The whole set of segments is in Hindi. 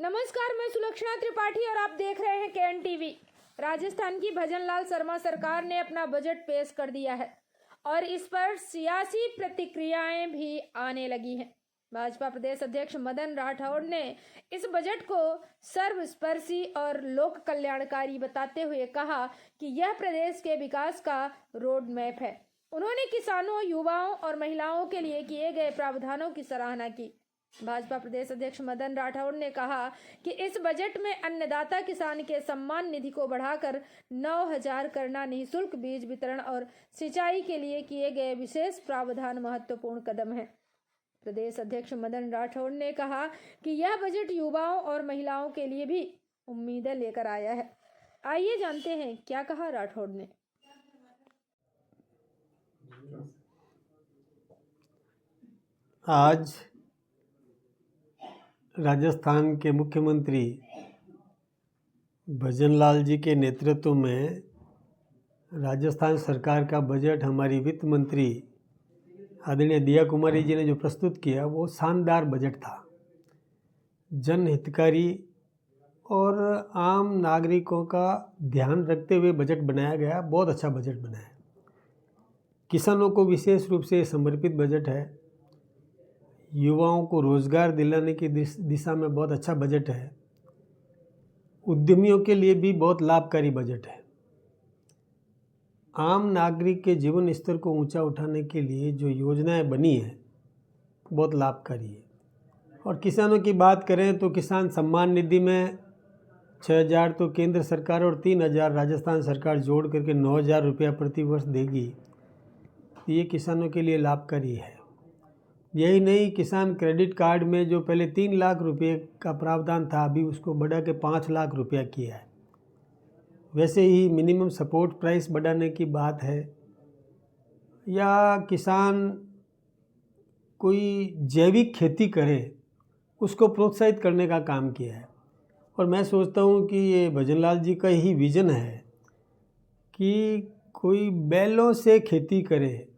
नमस्कार, मैं सुलक्षणा त्रिपाठी और आप देख रहे हैं केएन टीवी। राजस्थान की भजनलाल शर्मा सरकार ने अपना बजट पेश कर दिया है और इस पर सियासी प्रतिक्रियाएं भी आने लगी हैं। भाजपा प्रदेश अध्यक्ष मदन राठौड़ ने इस बजट को सर्वस्पर्शी और लोक कल्याणकारी बताते हुए कहा कि यह प्रदेश के विकास का रोड मैप है। उन्होंने किसानों, युवाओं और महिलाओं के लिए किए गए प्रावधानों की सराहना की। भाजपा प्रदेश अध्यक्ष मदन राठौड़ ने कहा कि इस बजट में अन्नदाता किसान के सम्मान निधि को बढ़ाकर 9,000 करना, निःशुल्क बीज वितरण और सिंचाई के लिए किए गए विशेष प्रावधान महत्वपूर्ण कदम है। प्रदेश अध्यक्ष मदन राठौड़ ने कहा कि यह बजट युवाओं और महिलाओं के लिए भी उम्मीदें लेकर आया है। आइए जानते हैं क्या कहा राठौड़ ने। आज राजस्थान के मुख्यमंत्री भजनलाल जी के नेतृत्व में राजस्थान सरकार का बजट हमारी वित्त मंत्री आदरणीय दिया कुमारी जी ने जो प्रस्तुत किया वो शानदार बजट था। जनहितकारी और आम नागरिकों का ध्यान रखते हुए बजट बनाया गया। बहुत अच्छा बजट बनाया। किसानों को विशेष रूप से समर्पित बजट है। युवाओं को रोजगार दिलाने की दिशा में बहुत अच्छा बजट है। उद्यमियों के लिए भी बहुत लाभकारी बजट है। आम नागरिक के जीवन स्तर को ऊंचा उठाने के लिए जो योजनाएं बनी है बहुत लाभकारी है। और किसानों की बात करें तो किसान सम्मान निधि में 6,000 तो केंद्र सरकार और 3,000 राजस्थान सरकार जोड़ करके 9,000 रुपया प्रति वर्ष देगी। ये किसानों के लिए लाभकारी है। यही नहीं, किसान क्रेडिट कार्ड में जो पहले 3 लाख रुपए का प्रावधान था अभी उसको बढ़ा के 5 लाख रुपया किया है। वैसे ही मिनिमम सपोर्ट प्राइस बढ़ाने की बात है, या किसान कोई जैविक खेती करे उसको प्रोत्साहित करने का काम किया है। और मैं सोचता हूँ कि ये भजनलाल जी का ही विज़न है कि कोई बैलों से खेती करे,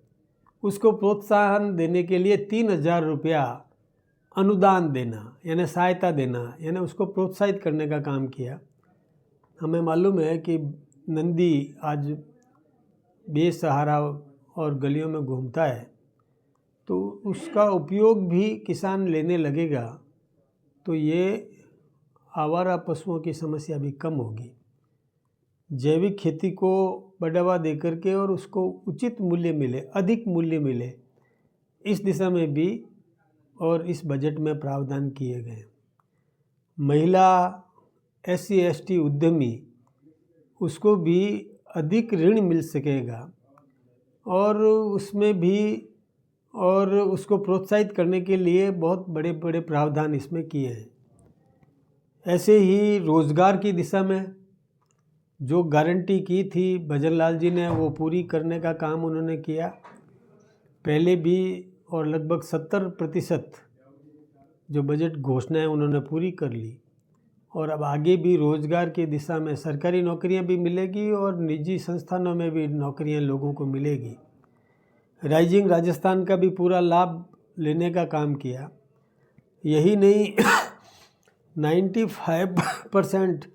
उसको प्रोत्साहन देने के लिए 3,000 रुपया अनुदान देना, यानी सहायता देना, यानी उसको प्रोत्साहित करने का काम किया। हमें मालूम है कि नंदी आज बेसहारा और गलियों में घूमता है, तो उसका उपयोग भी किसान लेने लगेगा तो ये आवारा पशुओं की समस्या भी कम होगी। जैविक खेती को बढ़ावा दे करके और उसको उचित मूल्य मिले, अधिक मूल्य मिले, इस दिशा में भी और इस बजट में प्रावधान किए गए। महिला, SC ST उद्यमी, उसको भी अधिक ऋण मिल सकेगा और उसमें भी और उसको प्रोत्साहित करने के लिए बहुत बड़े बड़े प्रावधान इसमें किए हैं। ऐसे ही रोज़गार की दिशा में जो गारंटी की थी भजनलाल जी ने वो पूरी करने का काम उन्होंने किया पहले भी, और लगभग 70% जो बजट घोषणाएं उन्होंने पूरी कर ली। और अब आगे भी रोज़गार की दिशा में सरकारी नौकरियां भी मिलेगी और निजी संस्थानों में भी नौकरियां लोगों को मिलेगी। राइजिंग राजस्थान का भी पूरा लाभ लेने का काम किया। यही नहीं 95%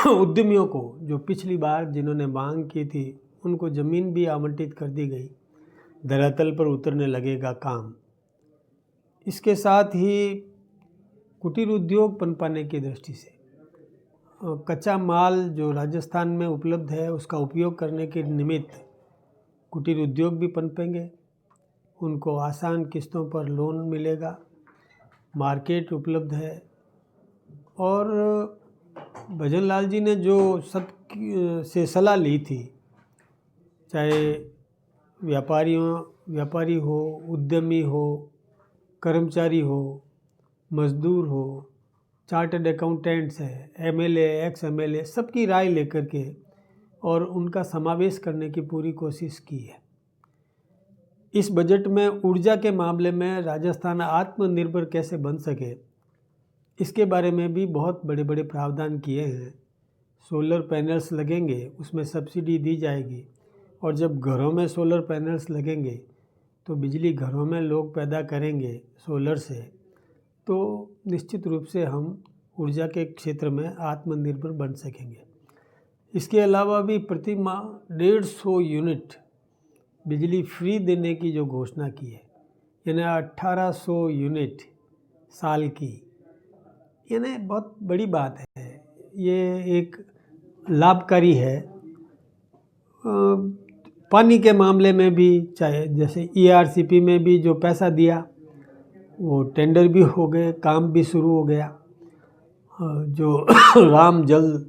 उद्यमियों को जो पिछली बार जिन्होंने मांग की थी उनको ज़मीन भी आवंटित कर दी गई। धरातल पर उतरने लगेगा काम। इसके साथ ही कुटीर उद्योग पनपाने की दृष्टि से कच्चा माल जो राजस्थान में उपलब्ध है उसका उपयोग करने के निमित्त कुटीर उद्योग भी पनपेंगे। उनको आसान किस्तों पर लोन मिलेगा, मार्केट उपलब्ध है। और भजनलाल जी ने जो सब से सलाह ली थी, चाहे व्यापारी हो, उद्यमी हो, कर्मचारी हो, मजदूर हो, चार्टर्ड अकाउंटेंट्स है, MLA, एक्स MLA, सबकी राय लेकर के और उनका समावेश करने की पूरी कोशिश की है। इस बजट में ऊर्जा के मामले में राजस्थान आत्मनिर्भर कैसे बन सके इसके बारे में भी बहुत बड़े बड़े प्रावधान किए हैं। सोलर पैनल्स लगेंगे, उसमें सब्सिडी दी जाएगी, और जब घरों में सोलर पैनल्स लगेंगे तो बिजली घरों में लोग पैदा करेंगे सोलर से, तो निश्चित रूप से हम ऊर्जा के क्षेत्र में आत्मनिर्भर बन सकेंगे। इसके अलावा भी प्रति माह 150 यूनिट बिजली फ्री देने की जो घोषणा की है, यानी 1800 यूनिट साल की, यानी बहुत बड़ी बात है। ये एक लाभकारी है। पानी के मामले में भी, चाहे जैसे ERCP में भी जो पैसा दिया वो टेंडर भी हो गए, काम भी शुरू हो गया। जो राम जल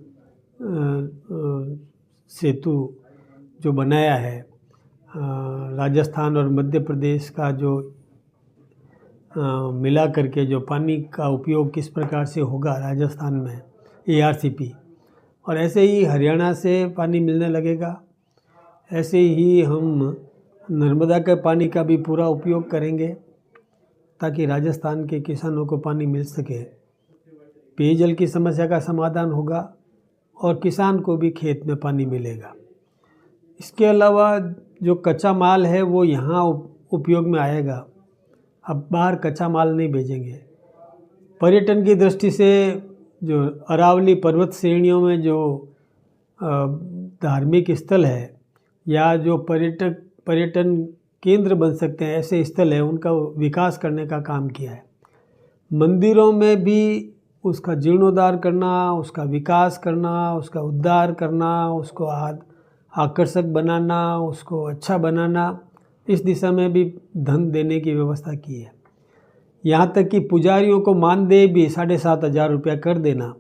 सेतु जो बनाया है, राजस्थान और मध्य प्रदेश का जो मिला करके जो पानी का उपयोग किस प्रकार से होगा राजस्थान में ERCP, और ऐसे ही हरियाणा से पानी मिलने लगेगा। ऐसे ही हम नर्मदा के पानी का भी पूरा उपयोग करेंगे ताकि राजस्थान के किसानों को पानी मिल सके, पेयजल की समस्या का समाधान होगा और किसान को भी खेत में पानी मिलेगा। इसके अलावा जो कच्चा माल है वो यहाँ उपयोग में आएगा। अब बाहर कच्चा माल नहीं भेजेंगे। पर्यटन की दृष्टि से जो अरावली पर्वत श्रेणियों में जो धार्मिक स्थल है या जो पर्यटन केंद्र बन सकते हैं, ऐसे स्थल है, उनका विकास करने का काम किया है। मंदिरों में भी उसका जीर्णोद्धार करना, उसका विकास करना, उसका उद्धार करना, उसको आकर्षक बनाना, उसको अच्छा बनाना, इस दिशा में भी धन देने की व्यवस्था की है। यहाँ तक कि पुजारियों को मानदेय भी 7,500 रुपया कर देना,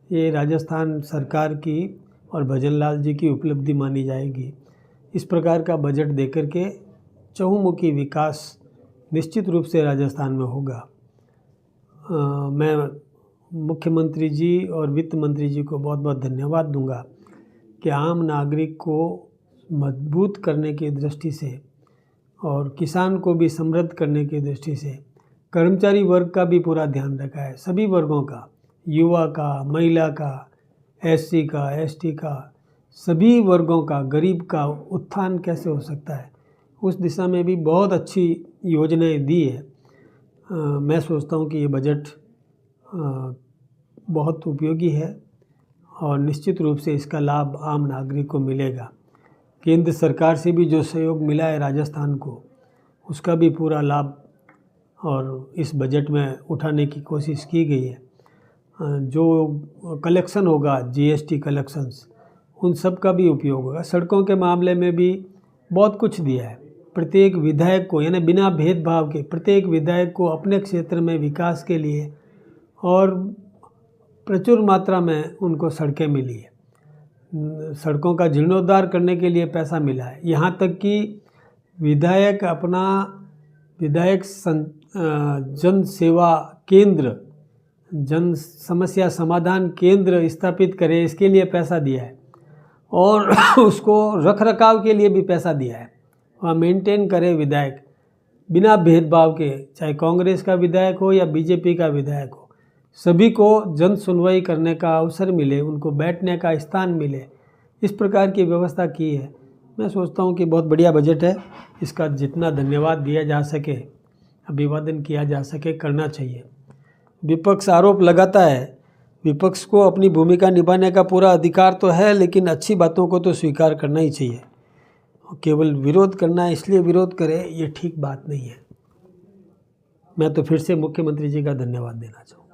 ये राजस्थान सरकार की और भजन लाल जी की उपलब्धि मानी जाएगी। इस प्रकार का बजट देकर के चहुमुखी विकास निश्चित रूप से राजस्थान में होगा। मैं मुख्यमंत्री जी और वित्त मंत्री जी को बहुत बहुत धन्यवाद दूंगा कि आम नागरिक को मजबूत करने की दृष्टि से और किसान को भी समृद्ध करने की दृष्टि से कर्मचारी वर्ग का भी पूरा ध्यान रखा है। सभी वर्गों का, युवा का, महिला का, SC का, ST का, सभी वर्गों का, गरीब का उत्थान कैसे हो सकता है, उस दिशा में भी बहुत अच्छी योजनाएं दी है। मैं सोचता हूं कि ये बजट बहुत उपयोगी है और निश्चित रूप से इसका लाभ आम नागरिक को मिलेगा। केंद्र सरकार से भी जो सहयोग मिला है राजस्थान को, उसका भी पूरा लाभ और इस बजट में उठाने की कोशिश की गई है। जो कलेक्शन होगा, GST कलेक्शंस, उन सब का भी उपयोग होगा। सड़कों के मामले में भी बहुत कुछ दिया है। प्रत्येक विधायक को, यानी बिना भेदभाव के, प्रत्येक विधायक को अपने क्षेत्र में विकास के लिए और प्रचुर मात्रा में उनको सड़कें मिली है। सड़कों का जीर्णोद्धार करने के लिए पैसा मिला है। यहाँ तक कि विधायक अपना जन सेवा केंद्र, जन समस्या समाधान केंद्र स्थापित करे, इसके लिए पैसा दिया है और उसको रख रखाव के लिए भी पैसा दिया है। वहाँ मेंटेन करे विधायक बिना भेदभाव के, चाहे कांग्रेस का विधायक हो या BJP का विधायक हो, सभी को जन सुनवाई करने का अवसर मिले, उनको बैठने का स्थान मिले, इस प्रकार की व्यवस्था की है। मैं सोचता हूँ कि बहुत बढ़िया बजट है। इसका जितना धन्यवाद दिया जा सके, अभिवादन किया जा सके, करना चाहिए। विपक्ष आरोप लगाता है, विपक्ष को अपनी भूमिका निभाने का पूरा अधिकार तो है, लेकिन अच्छी बातों को तो स्वीकार करना ही चाहिए। केवल विरोध करना है इसलिए विरोध करे, ये ठीक बात नहीं है। मैं तो फिर से मुख्यमंत्री जी का धन्यवाद देना चाहूँगा।